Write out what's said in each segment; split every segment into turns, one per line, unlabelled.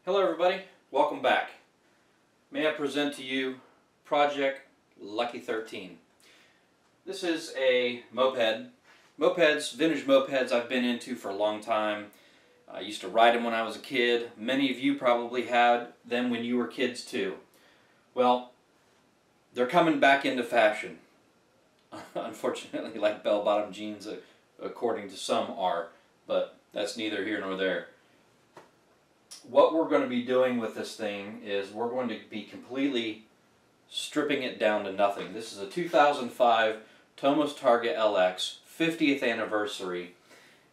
Hello everybody, welcome back. May I present to you Project Lucky 13. This is a moped. Mopeds, vintage mopeds I've been into for a long time. I used to ride them when I was a kid. Many of you probably had them when you were kids too. Well, they're coming back into fashion. Unfortunately, like bell-bottom jeans, according to some are, but that's neither here nor there. What we're going to be doing with this thing is we're going to be completely stripping it down to nothing. This is a 2005 Tomos Targa LX 50th anniversary,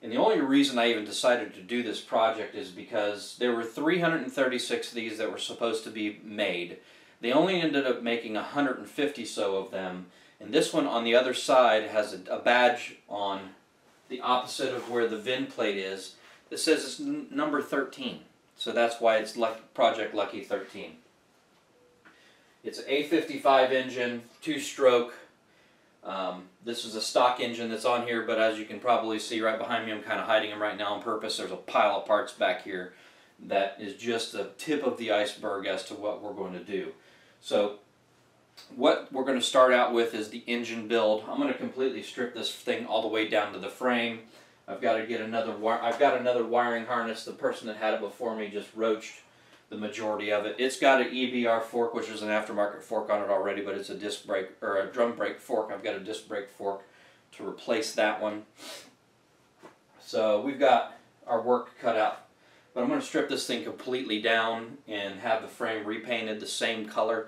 and the only reason I even decided to do this project is because there were 336 of these that were supposed to be made. They only ended up making 150 so of them, and this one on the other side has a badge on the opposite of where the VIN plate is that says it's number 13. So that's why it's Project Lucky 13. It's an A55 engine, 2-stroke. This is a stock engine that's on here, but as you can probably see right behind me, I'm kind of hiding them right now on purpose. There's a pile of parts back here that is just the tip of the iceberg as to what we're going to do. So what we're going to start out with is the engine build. I'm going to completely strip this thing all the way down to the frame. I've got to get another wiring harness. The person that had it before me just roached the majority of it. It's got an EBR fork, which is an aftermarket fork on it already, but it's a disc brake or a drum brake fork. I've got a disc brake fork to replace that one. So we've got our work cut out. But I'm going to strip this thing completely down and have the frame repainted the same color.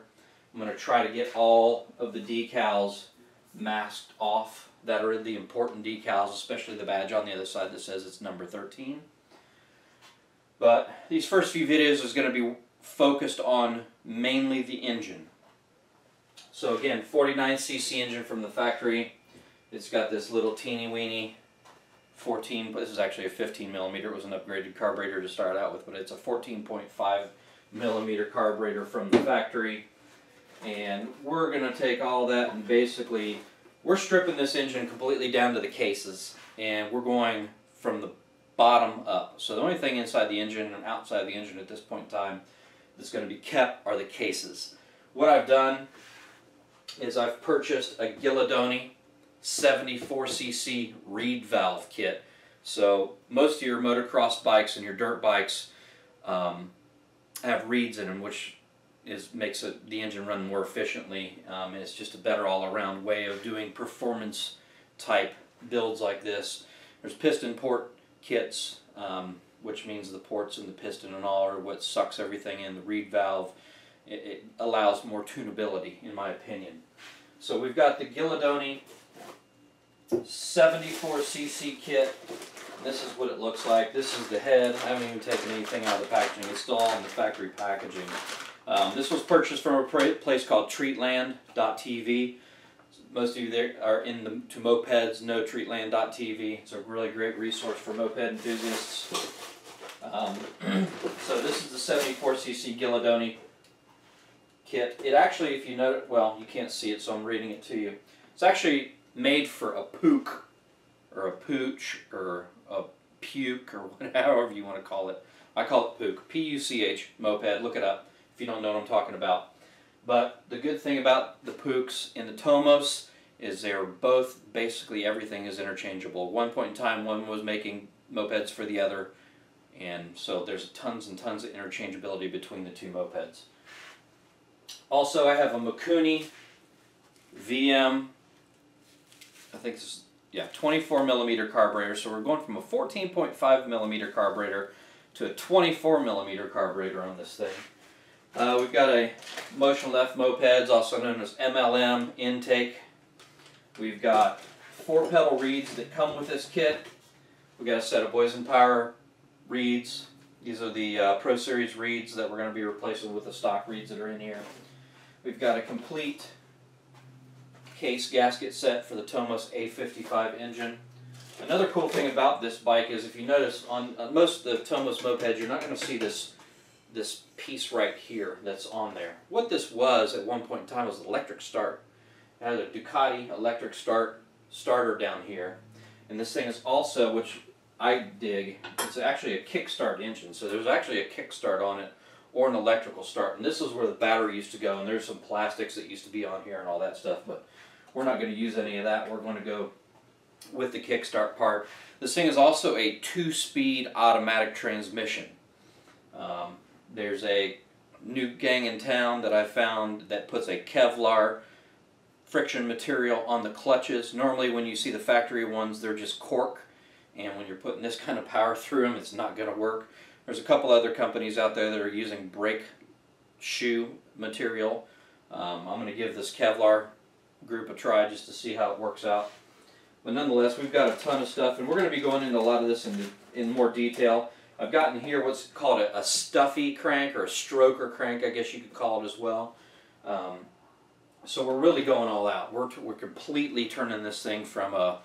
I'm going to try to get all of the decals masked off that are the important decals, especially the badge on the other side that says it's number 13. But these first few videos is going to be focused on mainly the engine. So again, 49cc engine from the factory. It's got this little teeny weeny 14, but this is actually a 15 millimeter. It was an upgraded carburetor to start out with, but it's a 14.5 millimeter carburetor from the factory. And we're going to take all that and basically we're stripping this engine completely down to the cases, and we're going from the bottom up. So the only thing inside the engine and outside the engine at this point in time that's going to be kept are the cases. What I've done is I've purchased a Ghilidoni 74cc reed valve kit. So most of your motocross bikes and your dirt bikes have reeds in them, which makes the engine run more efficiently, and it's just a better all-around way of doing performance type builds like this. There's piston port kits, which means the ports and the piston and all are what sucks everything in. The reed valve, it allows more tunability in my opinion. So we've got the Ghilidoni 74cc kit. This is what it looks like. This is the head. I haven't even taken anything out of the packaging. It's still all in the factory packaging. This was purchased from a place called Treatland.tv. Most of you there are to mopeds, know Treatland.tv. It's a really great resource for moped enthusiasts. So this is the 74cc Ghilidoni kit. It actually, if you know, well, you can't see it, so I'm reading it to you. It's actually made for a puke, or a pooch, or a puke, or however you want to call it. I call it puke. P-U-C-H, moped. Look it up if you don't know what I'm talking about. But the good thing about the Pukes and the Tomos is they're both, basically everything is interchangeable. At one point in time, one was making mopeds for the other, and so there's tons and tons of interchangeability between the two mopeds. Also, I have a Mikuni VM, I think this is, yeah, 24 millimeter carburetor. So we're going from a 14.5 millimeter carburetor to a 24 millimeter carburetor on this thing. We've got a Motion Left Mopeds, also known as MLM intake. We've got 4-pedal reeds that come with this kit. We've got a set of Boys and Power reeds. These are the Pro Series reeds that we're going to be replacing with the stock reeds that are in here. We've got a complete case gasket set for the Tomos A55 engine. Another cool thing about this bike is, if you notice, on most of the Tomos mopeds, you're not going to see this piece right here that's on there. What this was at one point in time was an electric start. It had a Ducati electric starter down here, and this thing is also, which I dig. It's actually a kickstart engine, so there's actually a kickstart on it or an electrical start. And this is where the battery used to go, and there's some plastics that used to be on here and all that stuff, but we're not going to use any of that. We're going to go with the kickstart part. This thing is also a 2-speed automatic transmission. There's a new gang in town that I found that puts a Kevlar friction material on the clutches. Normally when you see the factory ones, they're just cork, and when you're putting this kind of power through them, it's not going to work. There's a couple other companies out there that are using brake shoe material. I'm going to give this Kevlar group a try just to see how it works out. But nonetheless, we've got a ton of stuff, and we're going to be going into a lot of this in more detail. I've gotten here what's called a stuffy crank, or a stroker crank, I guess you could call it as well. So we're really going all out. We're completely turning this thing from a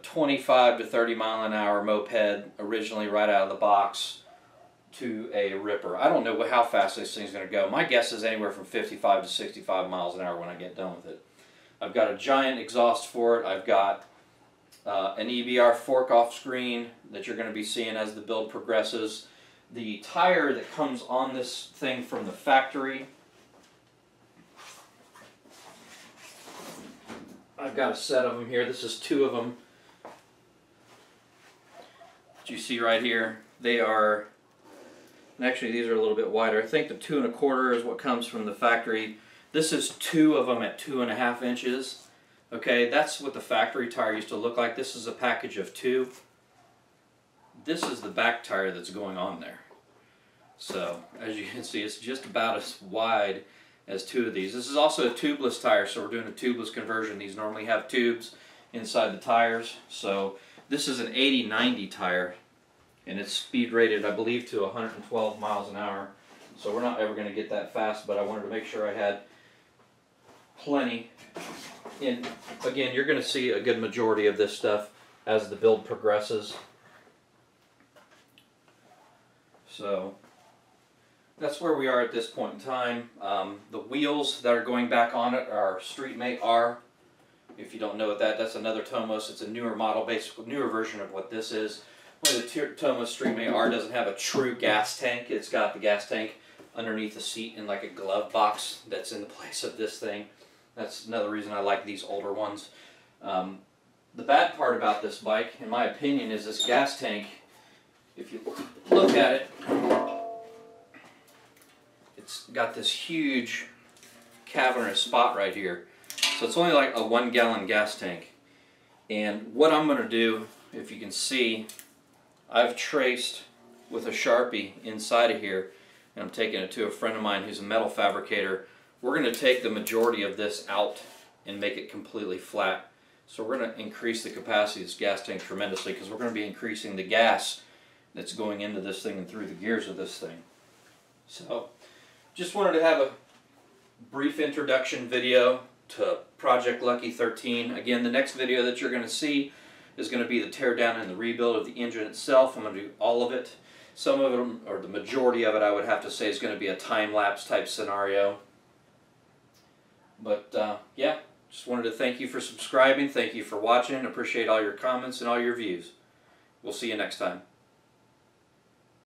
25 to 30 mile an hour moped originally right out of the box to a ripper. I don't know how fast this thing's going to go. My guess is anywhere from 55 to 65 miles an hour when I get done with it. I've got a giant exhaust for it. I've got an EBR fork off screen that you're going to be seeing as the build progresses. The tire that comes on this thing from the factory, I've got a set of them here. This is 2 of them that you see right here. They are, and actually these are a little bit wider. I think the 2 1/4 is what comes from the factory. This is 2 of them at 2 1/2 inches. Okay, that's what the factory tire used to look like. This is a package of 2. This is the back tire that's going on there. So, as you can see, it's just about as wide as 2 of these. This is also a tubeless tire, so we're doing a tubeless conversion. These normally have tubes inside the tires. So, this is an 80/90 tire, and it's speed rated, I believe, to 112 miles an hour. So we're not ever going to get that fast, but I wanted to make sure I had plenty. And again, you're going to see a good majority of this stuff as the build progresses. So that's where we are at this point in time. The wheels that are going back on it are Street Mate R. If you don't know what that's another Tomos. It's a newer model, basically newer version of what this is. Only the Tomos Street Mate R doesn't have a true gas tank. It's got the gas tank underneath the seat in like a glove box that's in the place of this thing. That's another reason I like these older ones. The bad part about this bike, in my opinion, is this gas tank. If you look at it, it's got this huge cavernous spot right here. So it's only like a 1-gallon gas tank. And what I'm going to do, if you can see, I've traced with a Sharpie inside of here, and I'm taking it to a friend of mine who's a metal fabricator. We're going to take the majority of this out and make it completely flat. So we're going to increase the capacity of this gas tank tremendously, because we're going to be increasing the gas that's going into this thing and through the gears of this thing. So just wanted to have a brief introduction video to Project Lucky 13. Again, the next video that you're going to see is going to be the tear down and the rebuild of the engine itself. I'm going to do all of it. Some of them, or the majority of it, I would have to say is going to be a time-lapse type scenario. But yeah, just wanted to thank you for subscribing, thank you for watching, appreciate all your comments and all your views. We'll see you next time.